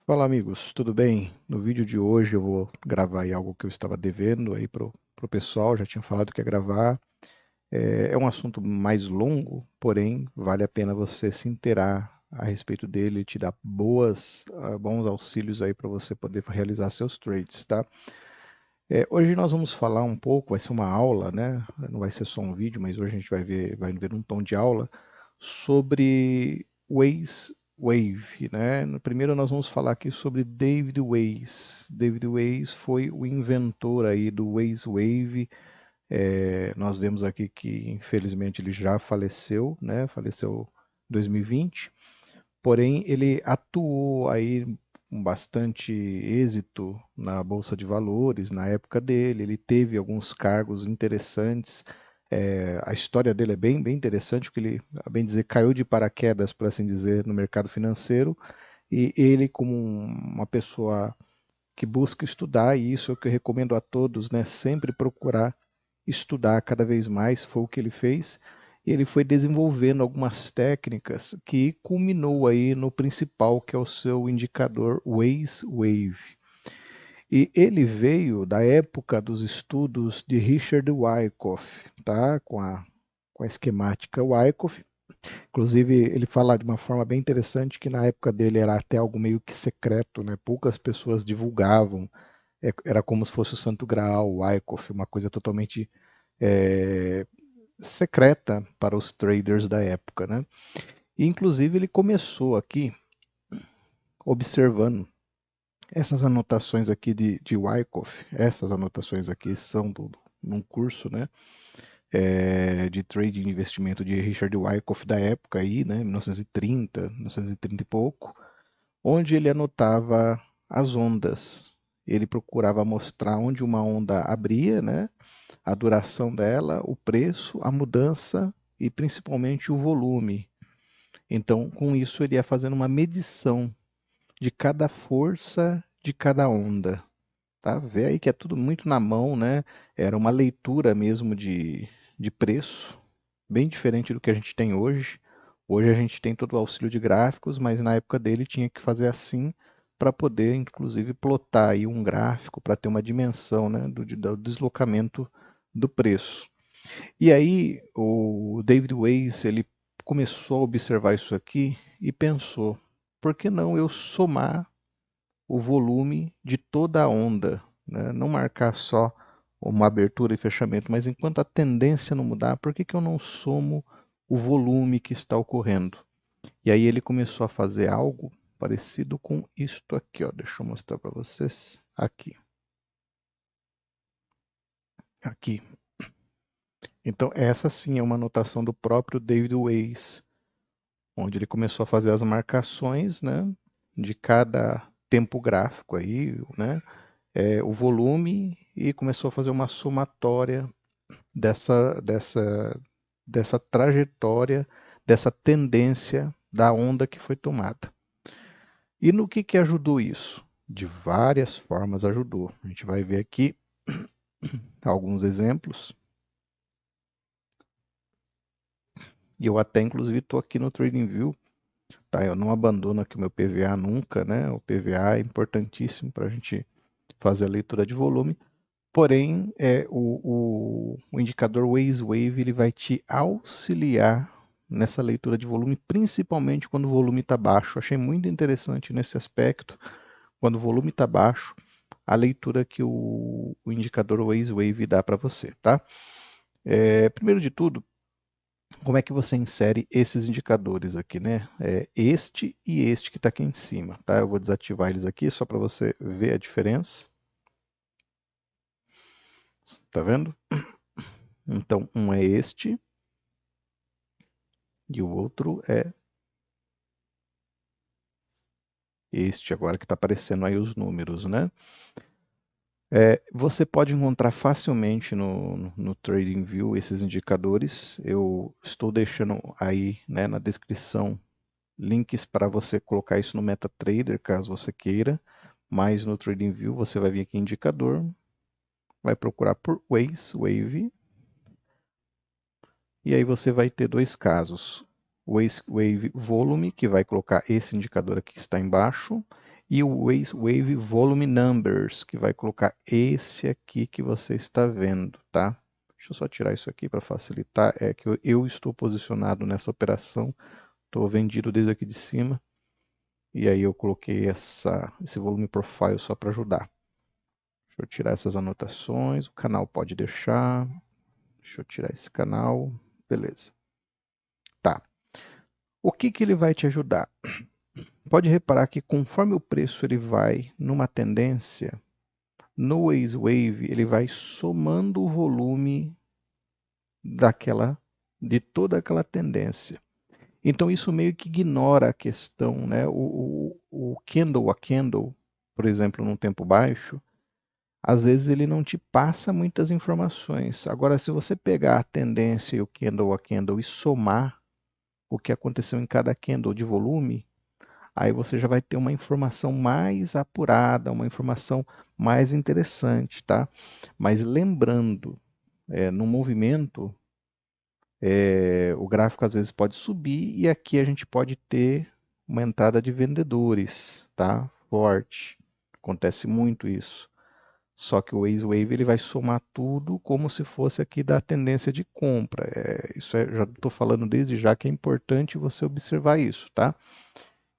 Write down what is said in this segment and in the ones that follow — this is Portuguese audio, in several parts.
Fala amigos, tudo bem? No vídeo de hoje eu vou gravar aí algo que eu estava devendo aí pro pessoal, já tinha falado que ia gravar. É um assunto mais longo, porém vale a pena você se inteirar a respeito dele e te dar bons auxílios aí para você poder realizar seus trades, tá? Hoje nós vamos falar um pouco, vai ser uma aula, né? Não vai ser só um vídeo, mas hoje a gente vai ver um tom de aula sobre Wave, né? Primeiro nós vamos falar aqui sobre David Weiss. David Weiss foi o inventor aí do Wave. Nós vemos aqui que infelizmente ele já faleceu, né? Faleceu em 2020. Porém, ele atuou aí com bastante êxito na Bolsa de Valores na época dele. Ele teve alguns cargos interessantes. A história dele é bem interessante, porque ele, a bem dizer, caiu de paraquedas, por assim dizer, no mercado financeiro. E ele, como uma pessoa que busca estudar, e isso é o que eu recomendo a todos, né? Sempre procurar estudar cada vez mais, foi o que ele fez. E ele foi desenvolvendo algumas técnicas que culminou aí no principal, que é o seu indicador Wave. E ele veio da época dos estudos de Richard Wyckoff, tá? Com a esquemática Wyckoff. Inclusive, ele fala de uma forma bem interessante que na época dele era até algo meio que secreto, né? Poucas pessoas divulgavam. Era como se fosse o Santo Graal, Wyckoff, uma coisa totalmente é, secreta para os traders da época, né? E, inclusive, ele começou aqui observando essas anotações aqui de Wyckoff. Essas anotações aqui são num curso, né? De trade e investimento de Richard Wyckoff da época aí, né? 1930, 1930 e pouco, onde ele anotava as ondas. Ele procurava mostrar onde uma onda abria, né? A duração dela, o preço, a mudança e principalmente o volume. Então, com isso, ele ia fazendo uma medição de cada força de cada onda. Tá? Vê aí que é tudo muito na mão, né? Era uma leitura mesmo de preço, bem diferente do que a gente tem hoje. Hoje a gente tem todo o auxílio de gráficos, mas na época dele tinha que fazer assim para poder, inclusive, plotar aí um gráfico para ter uma dimensão, né, do deslocamento do preço. E aí o David Weiss ele começou a observar isso aqui e pensou: por que não eu somar o volume de toda a onda, né? Não marcar só uma abertura e fechamento, mas enquanto a tendência não mudar, por que que eu não somo o volume que está ocorrendo? E aí ele começou a fazer algo parecido com isto aqui, ó. Deixa eu mostrar para vocês. Aqui, aqui. Então essa sim é uma anotação do próprio David Weiss, onde ele começou a fazer as marcações, né, de cada tempo gráfico aí, né, o volume e começou a fazer uma somatória dessa, dessa, dessa trajetória, dessa tendência da onda que foi tomada. E no que ajudou isso? De várias formas ajudou. A gente vai ver aqui alguns exemplos. E eu até inclusive estou aqui no TradingView, tá? Eu não abandono aqui o meu PVA nunca, né? O PVA é importantíssimo para a gente fazer a leitura de volume. Porém, o indicador Wave ele vai te auxiliar nessa leitura de volume, principalmente quando o volume está baixo. Achei muito interessante nesse aspecto, quando o volume está baixo, a leitura que o indicador Wave dá para você, tá? Primeiro de tudo, como é que você insere esses indicadores aqui, né? Este e este que está aqui em cima, tá? Eu vou desativar eles aqui só para você ver a diferença. Tá vendo? Então, um é este e o outro é este agora que está aparecendo aí os números, né? Você pode encontrar facilmente no TradingView esses indicadores. Eu estou deixando aí, né, na descrição links para você colocar isso no MetaTrader, caso você queira. Mas no TradingView você vai vir aqui em indicador, vai procurar por Wave, e aí você vai ter dois casos. Wave Volume, que vai colocar esse indicador aqui que está embaixo, E o Wave Volume Numbers, que vai colocar esse aqui que você está vendo, tá? Deixa eu só tirar isso aqui para facilitar. É que eu estou posicionado nessa operação, estou vendido desde aqui de cima. E aí eu coloquei esse volume profile só para ajudar. Deixa eu tirar essas anotações, o canal pode deixar. Deixa eu tirar esse canal, beleza. Tá. O que que ele vai te ajudar? Pode reparar que conforme o preço ele vai numa tendência, no Wave ele vai somando o volume de toda aquela tendência. Então isso meio que ignora a questão, né? O candle a candle, por exemplo, num tempo baixo, às vezes ele não te passa muitas informações. Agora, se você pegar a tendência e o candle a candle e somar o que aconteceu em cada candle de volume, aí você já vai ter uma informação mais apurada, uma informação mais interessante, tá? Mas lembrando, no movimento, o gráfico às vezes pode subir e aqui a gente pode ter uma entrada de vendedores, tá? Forte. Acontece muito isso. Só que o Wave ele vai somar tudo como se fosse aqui da tendência de compra. Já estou falando desde já que é importante você observar isso, tá?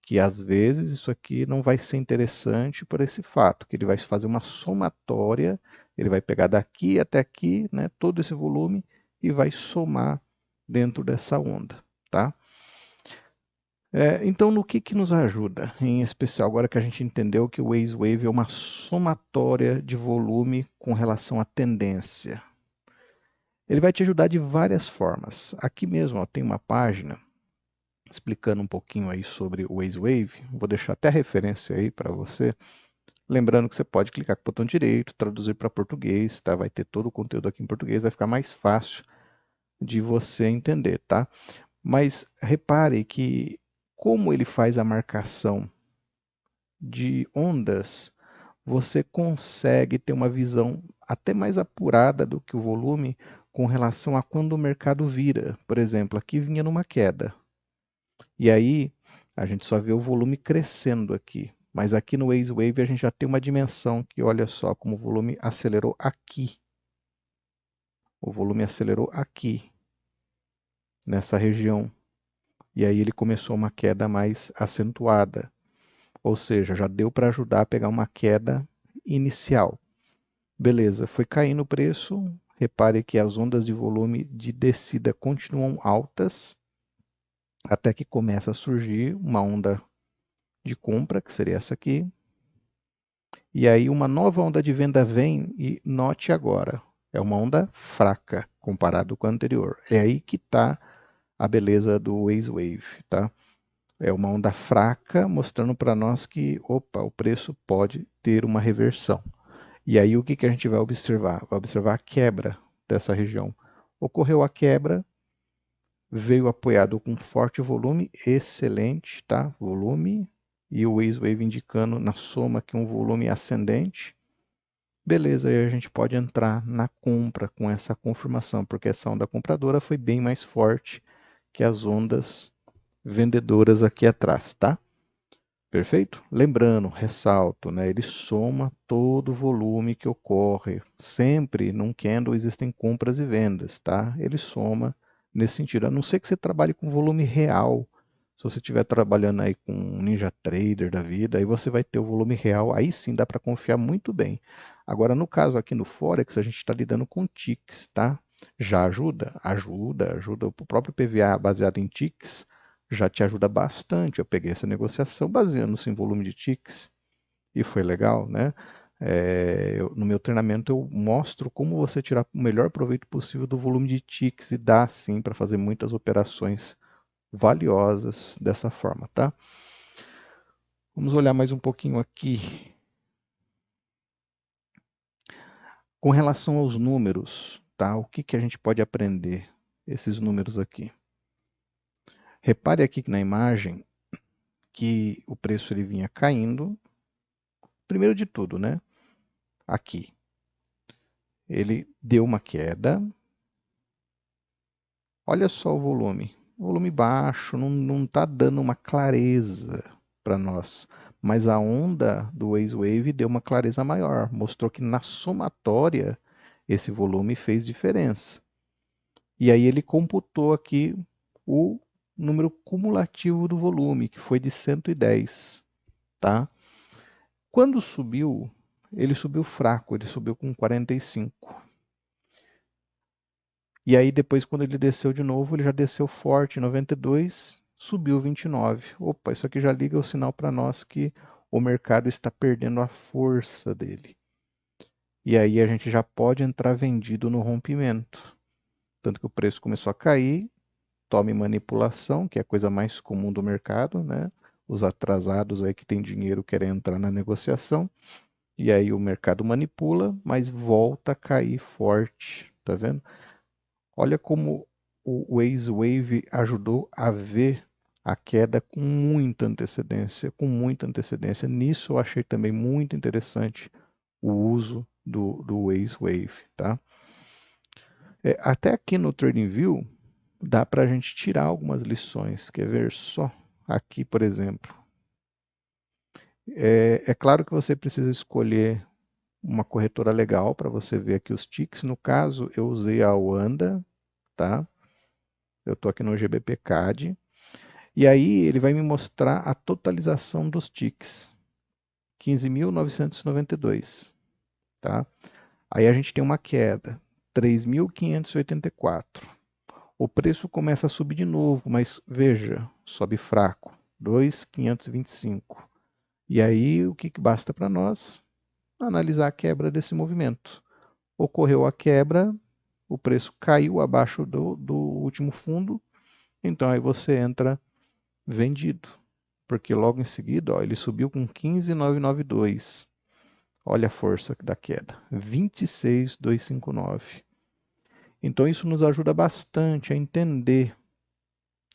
Que às vezes isso aqui não vai ser interessante por esse fato, que ele vai fazer uma somatória, ele vai pegar daqui até aqui, né, todo esse volume e vai somar dentro dessa onda, tá? Então, no que nos ajuda, em especial agora que a gente entendeu que o Wave é uma somatória de volume com relação à tendência? Ele vai te ajudar de várias formas. Aqui mesmo ó, tem uma página explicando um pouquinho aí sobre o Wave. Vou deixar até a referência aí para você. Lembrando que você pode clicar com o botão direito, traduzir para português, tá? Vai ter todo o conteúdo aqui em português, vai ficar mais fácil de você entender, tá? Mas repare que como ele faz a marcação de ondas, você consegue ter uma visão até mais apurada do que o volume com relação a quando o mercado vira. Por exemplo, aqui vinha numa queda. E aí a gente só vê o volume crescendo aqui. Mas aqui no Wave a gente já tem uma dimensão que olha só como o volume acelerou aqui. O volume acelerou aqui, nessa região. E aí ele começou uma queda mais acentuada. Ou seja, já deu para ajudar a pegar uma queda inicial. Beleza, foi caindo o preço. Repare que as ondas de volume de descida continuam altas, até que começa a surgir uma onda de compra, que seria essa aqui. E aí uma nova onda de venda vem e note agora, é uma onda fraca comparado com a anterior. É aí que está a beleza do Wave, tá? É uma onda fraca mostrando para nós que, opa, o preço pode ter uma reversão. E aí o que a gente vai observar? Vai observar a quebra dessa região. Ocorreu a quebra, veio apoiado com forte volume, excelente, tá? Volume, e o Wave indicando na soma que um volume ascendente. Beleza, aí a gente pode entrar na compra com essa confirmação, porque essa onda compradora foi bem mais forte que as ondas vendedoras aqui atrás, tá? Perfeito? Lembrando, ressalto, né, ele soma todo o volume que ocorre. Sempre num candle existem compras e vendas, tá? Ele soma nesse sentido. A não ser que você trabalhe com volume real. Se você estiver trabalhando aí com um Ninja Trader da vida, aí você vai ter o volume real. Aí sim dá para confiar muito bem. Agora, no caso aqui no Forex, a gente está lidando com ticks, tá? Já ajuda? Ajuda, ajuda. O próprio PVA baseado em ticks já te ajuda bastante. Eu peguei essa negociação baseando-se em volume de ticks e foi legal, né? No meu treinamento eu mostro como você tirar o melhor proveito possível do volume de ticks e dá sim para fazer muitas operações valiosas dessa forma, tá? Vamos olhar mais um pouquinho aqui. Com relação aos números, tá? O que a gente pode aprender esses números aqui? Repare aqui que na imagem que o preço ele vinha caindo. Primeiro de tudo, né? Aqui. Ele deu uma queda. Olha só o volume. Volume baixo, não está dando uma clareza para nós. mas a onda do Waze deu uma clareza maior, mostrou que na somatória esse volume fez diferença. E aí ele computou aqui o número cumulativo do volume, que foi de 110, tá? Quando subiu, ele subiu fraco, ele subiu com 45. E aí depois quando ele desceu de novo, ele já desceu forte, 92, subiu 29. Opa, isso aqui já liga o sinal para nós que o mercado está perdendo a força dele. E aí a gente já pode entrar vendido no rompimento. Tanto que o preço começou a cair, tome manipulação, que é a coisa mais comum do mercado, né? Os atrasados aí que têm dinheiro querem entrar na negociação. E aí o mercado manipula, mas volta a cair forte, tá vendo? Olha como o Waze Wave ajudou a ver a queda com muita antecedência, com muita antecedência. Nisso eu achei também muito interessante o uso do Waze Wave, tá? Até aqui no TradingView dá para a gente tirar algumas lições. Quer ver só? Aqui, por exemplo. É claro que você precisa escolher uma corretora legal para você ver aqui os ticks. No caso, eu usei a Wanda, tá? Eu estou aqui no GBP CAD. E aí ele vai me mostrar a totalização dos ticks. 15.992, tá? Aí a gente tem uma queda, 3.584. O preço começa a subir de novo, mas veja, sobe fraco, 2.525. E aí o que basta para nós? Analisar a quebra desse movimento. Ocorreu a quebra, o preço caiu abaixo do último fundo, então aí você entra vendido, porque logo em seguida, ó, ele subiu com 15.992. Olha a força da queda, 26.259. Então isso nos ajuda bastante a entender,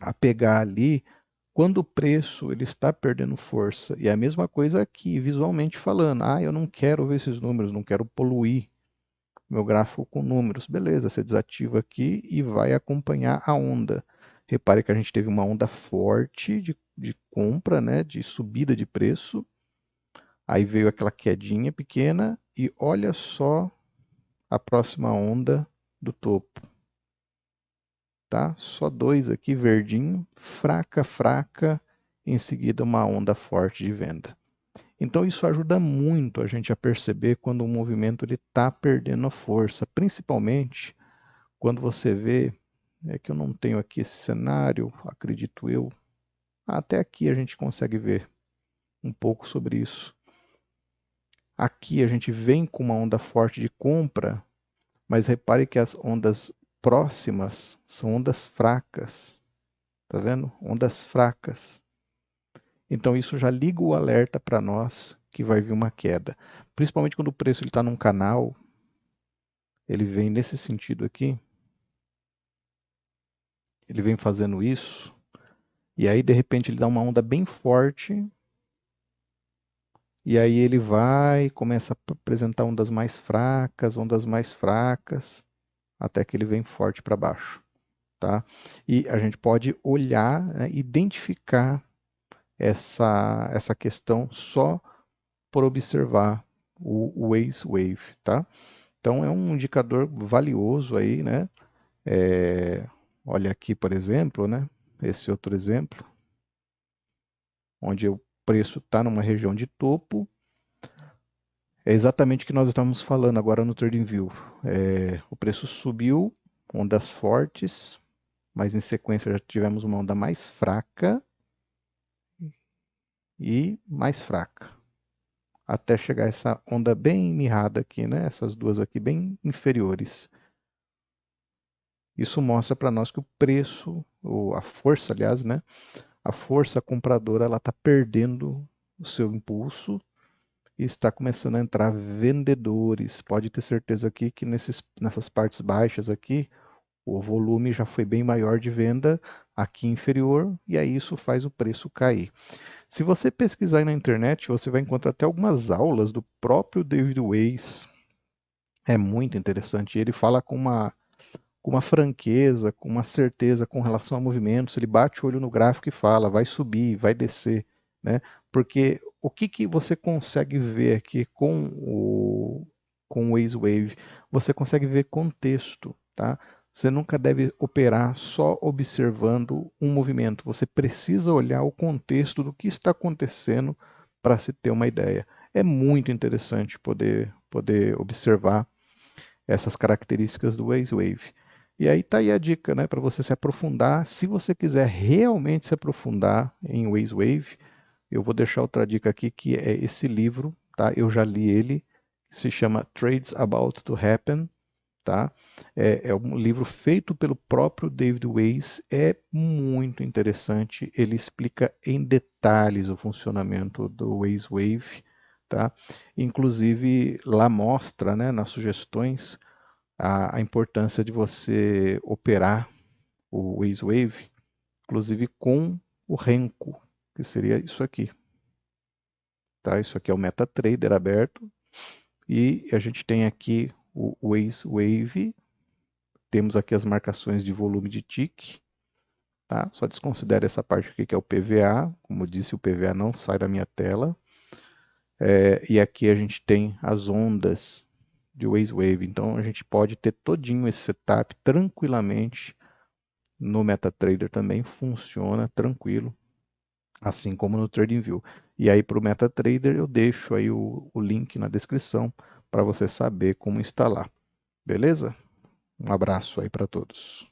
a pegar ali quando o preço ele está perdendo força. E é a mesma coisa aqui, visualmente falando. Ah, eu não quero ver esses números, não quero poluir meu gráfico com números. Beleza, você desativa aqui e vai acompanhar a onda. Repare que a gente teve uma onda forte de compra, né, de subida de preço. Aí veio aquela quedinha pequena e olha só a próxima onda do topo. Tá? Só dois aqui, verdinho, fraca, fraca, em seguida uma onda forte de venda. Então isso ajuda muito a gente a perceber quando o movimento está perdendo força, principalmente quando você vê, é que eu não tenho aqui esse cenário, acredito eu, até aqui a gente consegue ver um pouco sobre isso. Aqui a gente vem com uma onda forte de compra, mas repare que as ondas próximas são ondas fracas. Tá vendo? Ondas fracas. Então isso já liga o alerta para nós que vai vir uma queda. Principalmente quando o preço está num canal, ele vem nesse sentido aqui, ele vem fazendo isso, e aí de repente ele dá uma onda bem forte, e aí ele vai, começa a apresentar ondas mais fracas, até que ele vem forte para baixo, tá? E a gente pode olhar, né, identificar essa questão só por observar o Waze Wave, tá? Então é um indicador valioso aí, né? Olha aqui, por exemplo, né? Esse outro exemplo, onde o preço está numa região de topo, é exatamente o que nós estamos falando agora no TradingView. O preço subiu, ondas fortes, mas em sequência já tivemos uma onda mais fraca e mais fraca, até chegar essa onda bem mirrada aqui, né? Essas duas aqui bem inferiores. Isso mostra para nós que o preço, ou a força, aliás, né? A força compradora ela está perdendo o seu impulso e está começando a entrar vendedores. Pode ter certeza aqui que nessas partes baixas aqui, o volume já foi bem maior de venda aqui inferior e aí isso faz o preço cair. Se você pesquisar aí na internet, você vai encontrar até algumas aulas do próprio David Weiss. É muito interessante. Ele fala com uma franqueza, com uma certeza com relação a movimentos. Ele bate o olho no gráfico e fala, vai subir, vai descer, né? Porque o que, que você consegue ver aqui com o WazeWave? Você consegue ver contexto, tá? Você nunca deve operar só observando um movimento. Você precisa olhar o contexto do que está acontecendo para se ter uma ideia. É muito interessante poder observar essas características do WazeWave. E aí tá aí a dica, né, para você se aprofundar. Se você quiser realmente se aprofundar em WazeWave, eu vou deixar outra dica aqui que é esse livro, tá? Eu já li ele, se chama Trades About to Happen, tá? É um livro feito pelo próprio David Weiss, é muito interessante. Ele explica em detalhes o funcionamento do WazeWave, tá? Inclusive lá mostra, né, nas sugestões a importância de você operar o WazeWave, inclusive com o Renko, que seria isso aqui. Tá? Isso aqui é o MetaTrader aberto. E a gente tem aqui o WazeWave. Temos aqui as marcações de volume de tick. Tá? Só desconsidere essa parte aqui que é o PVA. Como eu disse, o PVA não sai da minha tela. E aqui a gente tem as ondas de WazeWave. Então a gente pode ter todinho esse setup tranquilamente no MetaTrader também. Funciona tranquilo, assim como no TradingView. E aí para o MetaTrader eu deixo aí o link na descrição para você saber como instalar. Beleza? Um abraço aí para todos.